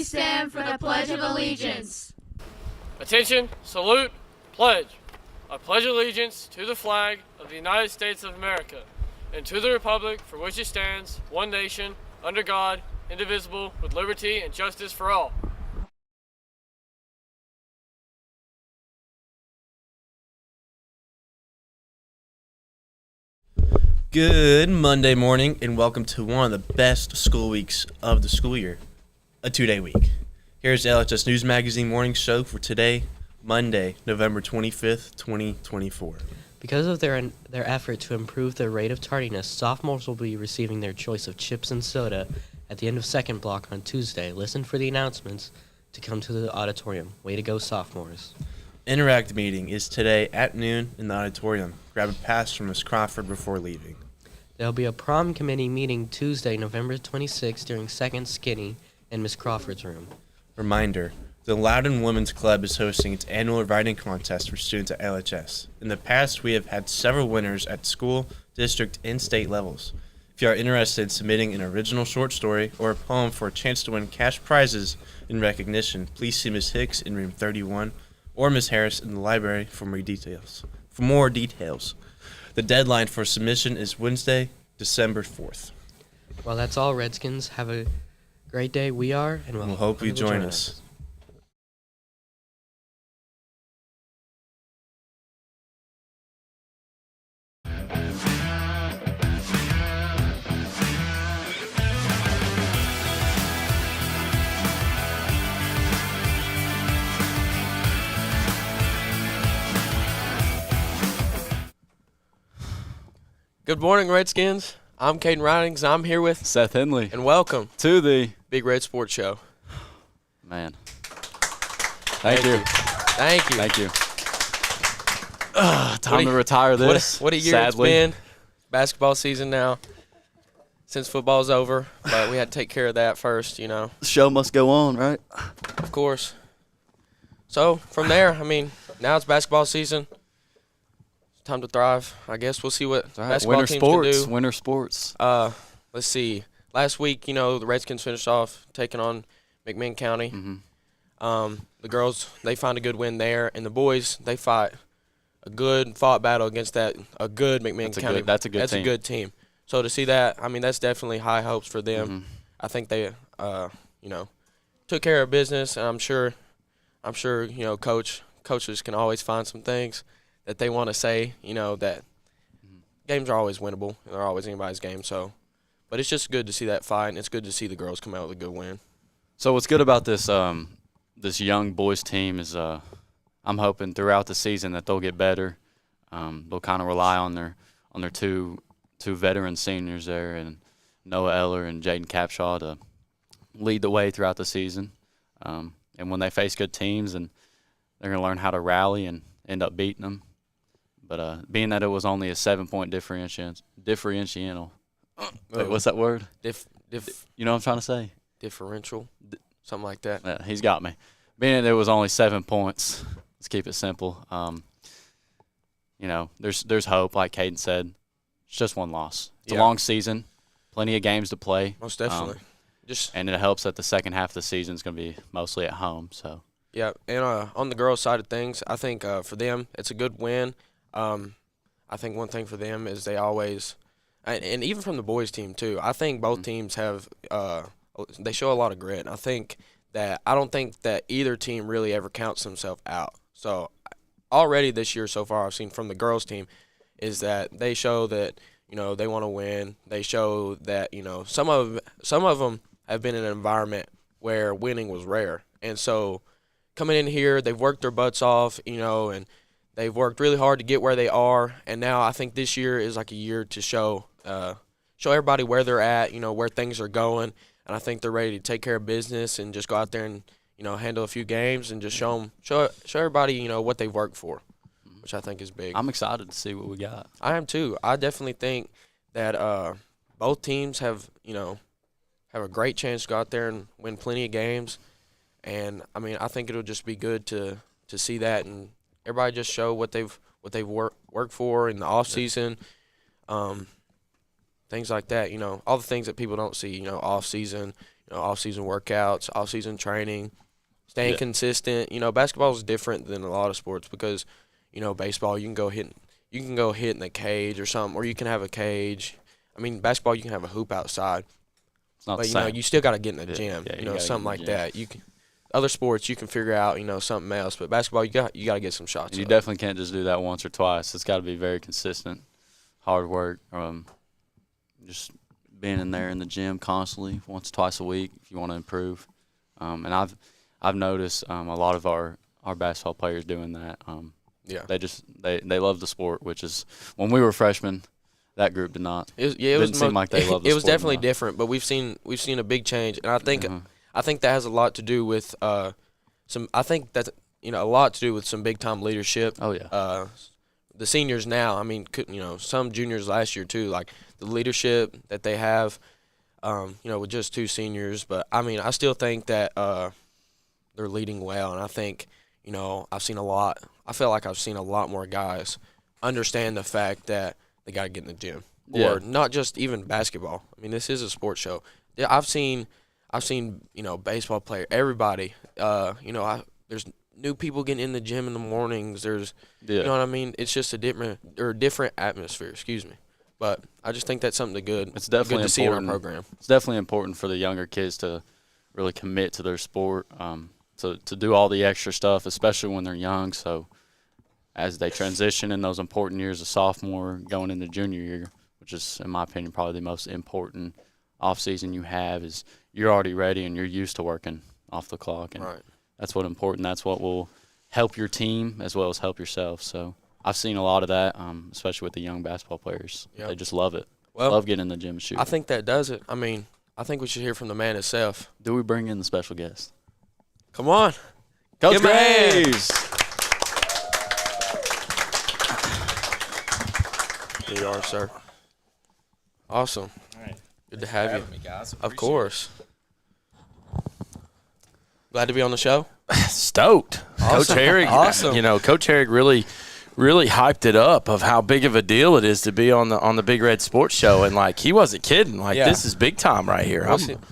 stand for the Pledge of Allegiance. Attention, salute, pledge. I pledge allegiance to the flag of the United States of America and to the republic for which it stands, one nation, under God, indivisible, with liberty and justice for all. Good Monday morning and welcome to one of the best school weeks of the school year, a 2-day week. Here's the LHS News Magazine morning show for today, Monday, November 25th, 2024. Because of their effort to improve the rate of tardiness, sophomores will be receiving their choice of chips and soda at the end of second block on Tuesday. Listen for the announcements to come to the auditorium. Way to go, sophomores. Interact meeting is today at noon in the auditorium. Grab a pass from Ms. Crawford before leaving. There'll be a prom committee meeting Tuesday, November 26th during second skinny in Ms. Crawford's room. Reminder, the Loudon Women's Club is hosting its annual writing contest for students at LHS. In the past, we have had several winners at school, district, and state levels. If you are interested in submitting an original short story or a poem for a chance to win cash prizes in recognition, please see Ms. Hicks in room 31 or Ms. Harris in the library for more details. The deadline for submission is Wednesday, December 4th. Well, that's all, Redskins. Have a great day. We are, and we'll hope you join us. Good morning, Redskins. I'm Caden Ridings. I'm here with Seth Henley. And welcome to the Big Red Sports Show. Man. Thank you. Thank you. Thank you. Time to retire this. What a year sadly. It's been. Basketball season now. Since football's over, but we had to take care of that first, you know. The show must go on, right? Of course. So, from there, now it's basketball season. Time to thrive. I guess we'll see what basketball teams can do. Winter sports. Let's see. Last week, the Redskins finished off taking on McMinn County. Mm-hmm. The girls, they found a good win there, and the boys, they fought battle against a good McMinn County. That's a good team. That's a good team. So to see that, that's definitely high hopes for them. Mm-hmm. I think they, took care of business, and I'm sure, coaches can always find some things that they want to say, that games are always winnable. They're always anybody's game. So, but it's just good to see that fight, and it's good to see the girls come out with a good win. So what's good about this this young boys team is I'm hoping throughout the season that they'll get better. They'll kind of rely on their two veteran seniors there, and Noah Eller and Jaden Capshaw to lead the way throughout the season. And when they face good teams, and they're going to learn how to rally and end up beating them. But being that it was only a 7-point differential. Wait, what's that word? You know what I'm trying to say? Differential, something like that. Yeah, he's got me. Being that it was only 7 points, let's keep it simple. There's hope, like Caden said. It's just one loss. It's a long season, plenty of games to play. Most definitely. And it helps that the second half of the season is going to be mostly at home. So. Yeah, and on the girls' side of things, I think for them it's a good win. I think one thing for them is they always, and even from the boys' team too, I think both teams have they show a lot of grit. I don't think that either team really ever counts themselves out. So already this year so far I've seen from the girls' team is that they show that they want to win. They show that some of them have been in an environment where winning was rare, and so coming in here, they've worked their butts off, and they've worked really hard to get where they are. And now I think this year is like a year to show everybody where they're at, where things are going. And I think they're ready to take care of business and just go out there and handle a few games and just show everybody what they've worked for, which I think is big. I'm excited to see what we got. I am too. I definitely think that both teams have a great chance to go out there and win plenty of games. And I think it'll just be good to see that, and everybody just show what they've worked for in the off season, things like that. All the things that people don't see. Off season, off-season workouts, off-season training, staying consistent. Basketball is different than a lot of sports because, baseball you can go hit in the cage or something, or you can have a cage. I mean, basketball you can have a hoop outside, It's not but the same. You still got to get in the gym. Yeah, you gotta Something get like in the gym. that. You can. Other sports you can figure out, something else, but basketball you got to get some shots. You up. definitely can't just do that once or twice. It's got to be very consistent, hard work. Just being in there in the gym constantly, once, twice a week, if you want to improve. And I've noticed a lot of our basketball players doing that. They love the sport, which is when we were freshmen, that group did not. Didn't seem like they loved the sport. It was definitely different, but we've seen a big change, and I think that has a lot to do with some big time leadership. Oh yeah. The seniors now, I mean, some juniors last year too, like the leadership that they have, with just 2 seniors. But I mean, I still think that they're leading well, and I think, I feel like I've seen a lot more guys understand the fact that they got to get in the gym, or not just even basketball. I mean, this is a sports show. Yeah, I've seen baseball player, everybody. There's new people getting in the gym in the mornings. There's, you know what I mean? It's just a different atmosphere. Excuse me, but I just think that's something It's definitely to see in our important. program. It's definitely important for the younger kids to really commit to their sport, to do all the extra stuff, especially when they're young. So as they transition in those important years of sophomore going into junior year, which is, in my opinion, probably the most important off season you have, is you're already ready and you're used to working off the clock, and that's what's important. That's what will help your team as well as help yourself. So I've seen a lot of that, especially with the young basketball players. Yep. They just love it. Love getting in the gym and shooting. I think that does it. I mean, I think we should hear from the man himself. Do we bring in the special guest? Come on. Coach Graves. Here you are, sir. Awesome. All right. Good to have you. Me, guys. Of course. Glad to be on the show. Stoked. Awesome. Coach Erick, Awesome. Coach Erick really hyped it up of how big of a deal it is to be on the Big Red Sports Show, and like he wasn't kidding. Like this is big time right here.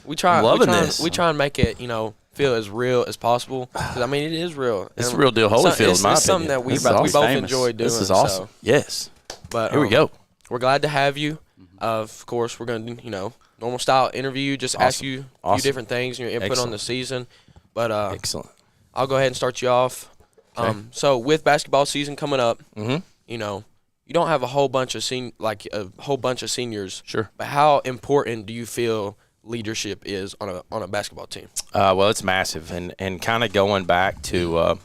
We try loving this. We try and make it, feel as real as possible. 'Cause, I mean, it is real. It's a real deal. Holyfield, in my it's something opinion. that we both enjoy doing. This is awesome. So. Yes. But here we go. We're glad to have you. Of course, we're going to, normal style interview, just ask you a few different things, your input on the season. But excellent. I'll go ahead and start you off. Okay. So with basketball season coming up, you don't have a whole bunch of seniors. Sure. But how important do you feel leadership is on a basketball team? Well, it's massive, and kind of going back to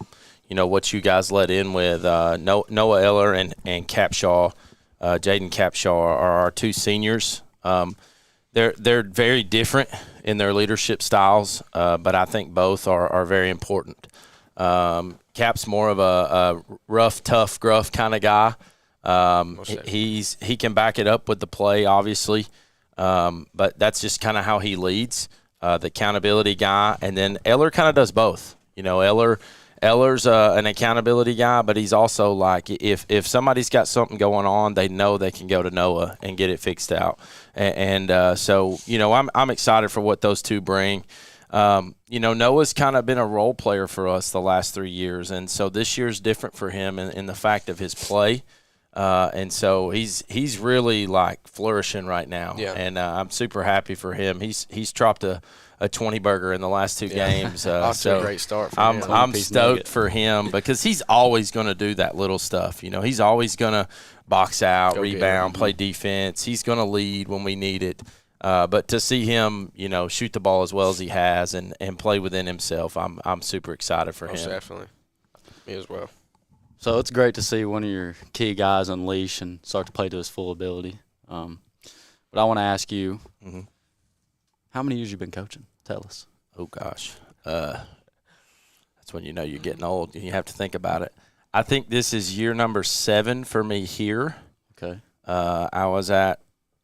what you guys let in with Noah Eller and Capshaw, Jaden Capshaw are our 2 seniors. They're very different in their leadership styles, but I think both are very important. Cap's more of a rough, tough, gruff kind of guy. He can back it up with the play, obviously, but that's just kind of how he leads. The accountability guy, and then Eller kind of does both. Eller's an accountability guy, but he's also like if somebody's got something going on, they know they can go to Noah and get it fixed out. So I'm excited for what those 2 bring. Noah's kind of been a role player for us the last 3 years, and so this year's different for him in the fact of his play. And so he's really like flourishing right now, and I'm super happy for him. He's dropped a 20 burger in the last 2 games. So a great start for him. I'm stoked for him because he's always going to do that little stuff. He's always going to box out, rebound, play defense. He's going to lead when we need it. But to see him, shoot the ball as well as he has and play within himself, I'm super excited for him. Definitely. Me as well. So it's great to see one of your key guys unleash and start to play to his full ability. But I want to ask you, how many years you been coaching? Tell us. Oh, gosh. That's when you're getting old. You have to think about it. I think this is year number 7 for me here. Okay. I was at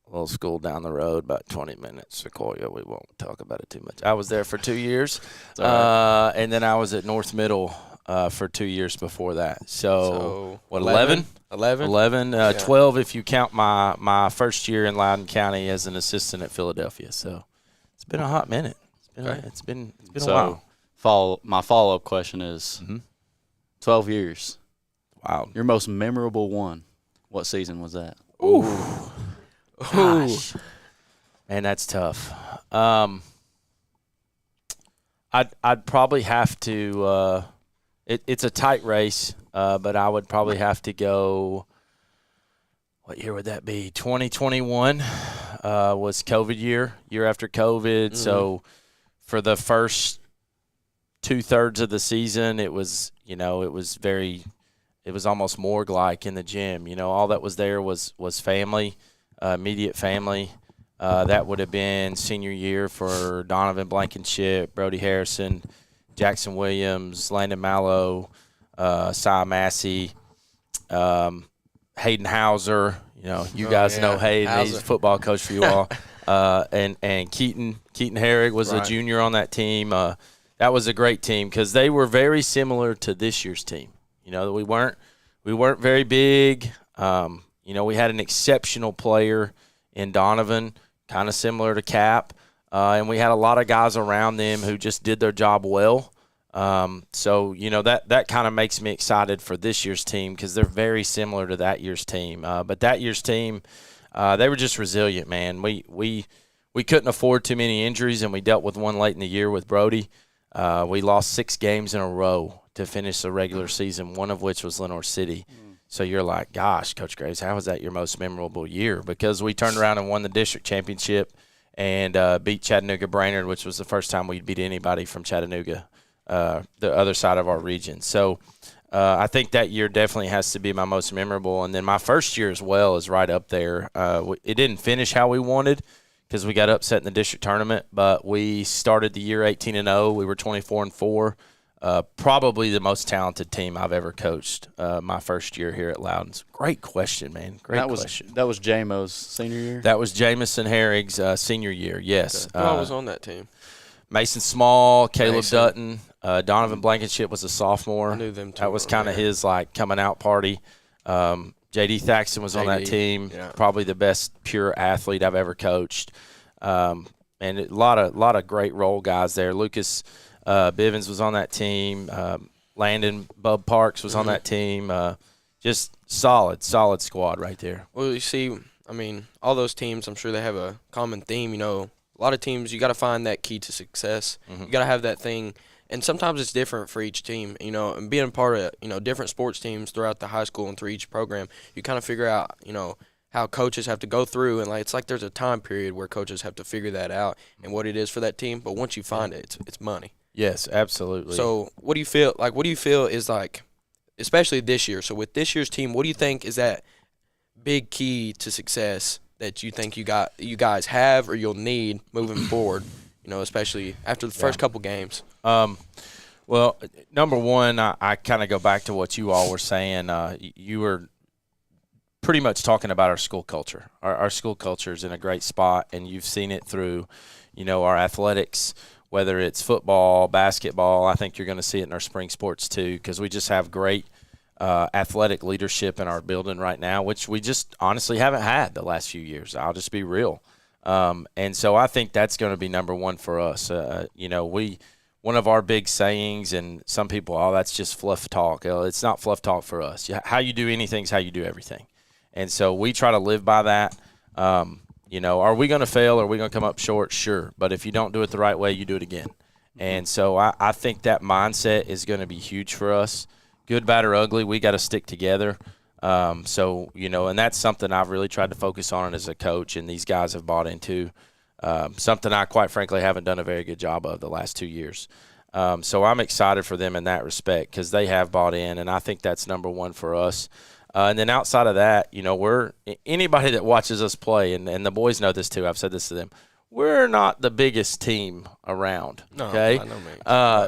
a little school down the road, about 20 minutes. Sequoia, we won't talk about it too much. I was there for 2 years. Right. And then I was at North Middle for 2 years before that. So what, 11? 12 if you count my first year in Loudon County as an assistant at Philadelphia. So it's been a hot minute. It's been a while. My follow-up question is 12 years. Wow. Your most memorable one, what season was that? Ooh. Gosh. Man, that's tough. I'd probably have to it's a tight race, but I would probably have to go, what year would that be? 2021 was COVID year after COVID. So for the first 2/3 of the season, it was almost morgue-like in the gym. All that was there was family, immediate family. That would have been senior year for Donovan Blankenship, Brody Harrison, Jackson Williams, Landon Mallow, Cy Massey, Hayden Hauser. You guys know Hayden. Hauser. He's a football coach for you all. And Keaton Herrick was a junior on that team. That was a great team because they were very similar to this year's team. We weren't very big. We had an exceptional player in Donovan, kind of similar to Cap, and we had a lot of guys around them who just did their job well. So that kind of makes me excited for this year's team because they're very similar to that year's team. But that year's team, they were just resilient, man. We couldn't afford too many injuries, and we dealt with one late in the year with Brody. We lost 6 games in a row to finish the regular season, one of which was Lenore City. So you're like, gosh, Coach Graves, how was that your most memorable year? Because we turned around and won the district championship and beat Chattanooga Brainerd, which was the first time we'd beat anybody from Chattanooga, the other side of our region. So I think that year definitely has to be my most memorable. And then my first year as well is right up there. It didn't finish how we wanted because we got upset in the district tournament, but we started the year 18-0. We were 24-4. Probably the most talented team I've ever coached my first year here at Loudon. Great question, man. Great question. That was J-Mo's senior year? That was Jamison Herrick's senior year, yes. Okay. Who was on that team? Mason Small, Caleb Dutton, Donovan Blankenship was a sophomore. I knew them too. That was kind of his coming out party. J.D. Thaxton was on that team, probably the best pure athlete I've ever coached. And a lot of great role guys there. Lucas Bivens was on that team. Landon Bub Parks was on that team. Just solid squad right there. Well, you see, all those teams, I'm sure they have a common theme. A lot of teams, you got to find that key to success. You got to have that thing. And sometimes it's different for each team, and being a part of, different sports teams throughout the high school and through each program, you kind of figure out, how coaches have to go through. And, it's like there's a time period where coaches have to figure that out and what it is for that team. But once you find it, it's money. Yes, absolutely. So what do you feel is especially this year? So with this year's team, what do you think is that big key to success that you think you guys have or you'll need moving forward? Especially after the first couple games. Well, number one, I kind of go back to what you all were saying. You were pretty much talking about our school culture. Our school culture is in a great spot, and you've seen it through, our athletics. Whether it's football, basketball, I think you're going to see it in our spring sports too, because we just have great athletic leadership in our building right now, which we just honestly haven't had the last few years. I'll just be real. And so I think that's going to be number one for us. One of our big sayings, and some people, that's just fluff talk. It's not fluff talk for us. How you do anything is how you do everything. And so we try to live by that. Are we going to fail? Are we going to come up short? Sure. But if you don't do it the right way, you do it again. And so I think that mindset is going to be huge for us. Good, bad, or ugly, we got to stick together. And that's something I've really tried to focus on as a coach, and these guys have bought into. Something I, quite frankly, haven't done a very good job of the last 2 years. So I'm excited for them in that respect because they have bought in, and I think that's number one for us. And then outside of that, we're anybody that watches us play, and the boys know this too. I've said this to them. We're not the biggest team around. Okay,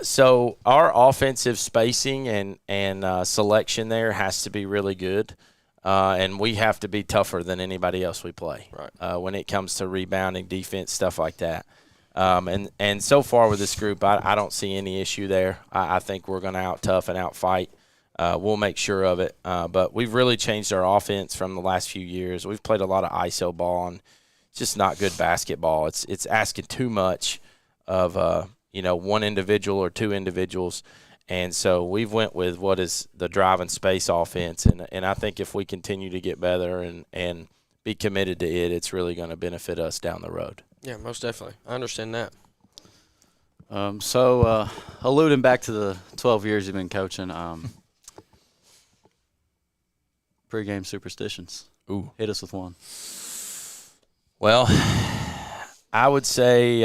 so our offensive spacing and selection there has to be really good, and we have to be tougher than anybody else we play. Right. When it comes to rebounding, defense, stuff like that. And so far with this group, I don't see any issue there. I think we're going to out tough and out fight. We'll make sure of it. But we've really changed our offense from the last few years. We've played a lot of ISO ball, and it's just not good basketball. It's asking too much one individual or two individuals. And so we've went with what is the drive and space offense. And I think if we continue to get better and be committed to it, it's really going to benefit us down the road. Yeah, most definitely. I understand that. Alluding back to the 12 years you've been coaching, pregame superstitions. Ooh. Hit us with one. Well, I would say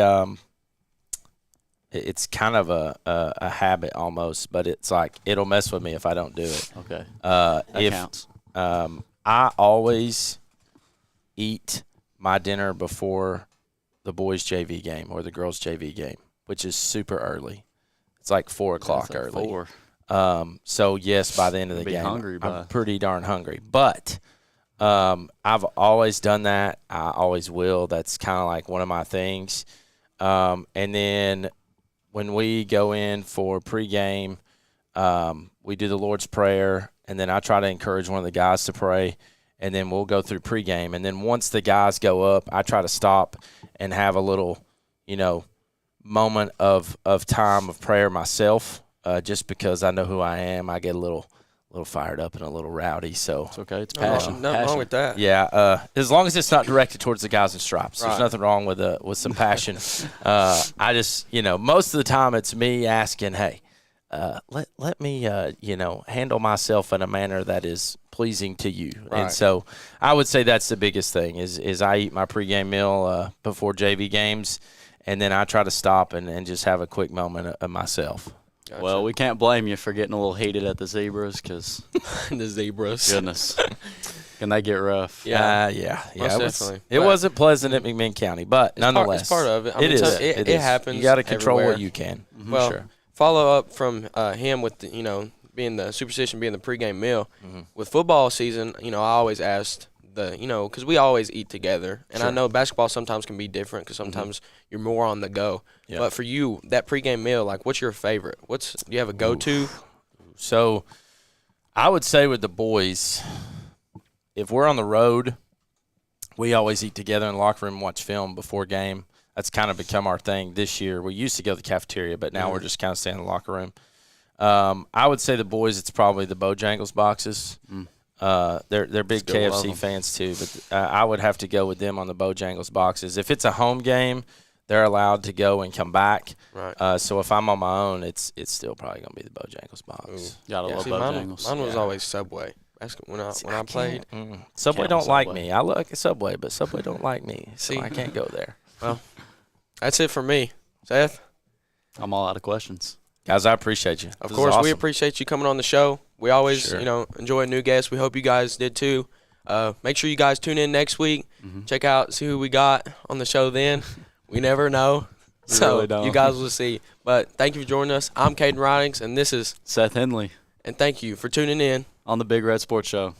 it's kind of a habit almost, but it's like it'll mess with me if I don't do it. Okay. That counts. I always eat my dinner before the boys' JV game or the girls' JV game, which is super early. It's like 4 o'clock Like early. 4. So, yes, by the end of the Be game, hungry by. I'm pretty darn hungry. But I've always done that. I always will. That's kind of like one of my things. And then when we go in for pregame, we do the Lord's Prayer, and then I try to encourage one of the guys to pray, and then we'll go through pregame. And then once the guys go up, I try to stop and have a little, moment of time of prayer myself, just because I know who I am. I get a little fired up and a little rowdy. So It's okay. It's passion. Nothing wrong with that. yeah, as long as it's not directed towards the guys in stripes. Right. There's nothing wrong with some passion. I just, most of the time it's me asking, hey, let me, handle myself in a manner that is pleasing to you. Right. And so I would say that's the biggest thing is I eat my pregame meal before JV games, and then I try to stop and just have a quick moment of myself. Gotcha. Well, we can't blame you for getting a little heated at the Zebras because, The Zebras. goodness, can they get rough? Yeah. Most definitely. It But wasn't pleasant at McMinn County, but nonetheless. It's part of it. I It mean, is. It is. happens You got to control everywhere. what you can. Well, Sure. follow up from him with the, being the superstition, being the pregame meal. Mm-hmm. With football season, I always asked because we always eat together, and I Sure. know basketball sometimes can be different because sometimes you're more on the go. Yeah. But for you, that pregame meal, like, what's your favorite? Do you have a go-to? So I would say with the boys, if we're on the road, we always eat together in the locker room and watch film before game. That's kind of become our thing this year. We used to go to the cafeteria, but now we're just kind of staying in the locker room. I would say the boys, it's probably the Bojangles boxes. They're big Still love KFC 'em. fans too, but I would have to go with them on the Bojangles boxes. If it's a home game, they're allowed to go and come back. Right. So if I'm on my own, it's still probably gonna be the Bojangles box. Ooh. Gotta Yeah. love See, mine Bojangles. was Yeah. always Subway. When I played. Subway Can't don't like Subway. me. I like a Subway, but Subway don't like me, so See? I can't go there. That's it for me. Seth? I'm all out of questions. Guys, I appreciate you. Of This is course, we awesome. appreciate you coming on the show. We always, Sure. enjoy new guests. We hope you guys did too. Make sure you guys tune in next week. Check out, see who we got on the show then. We never know. We So really don't. you guys will see. But thank you for joining us. I'm Caden Ridings, and this is, Seth Henley and thank you for tuning in. on the Big Red Sports Show.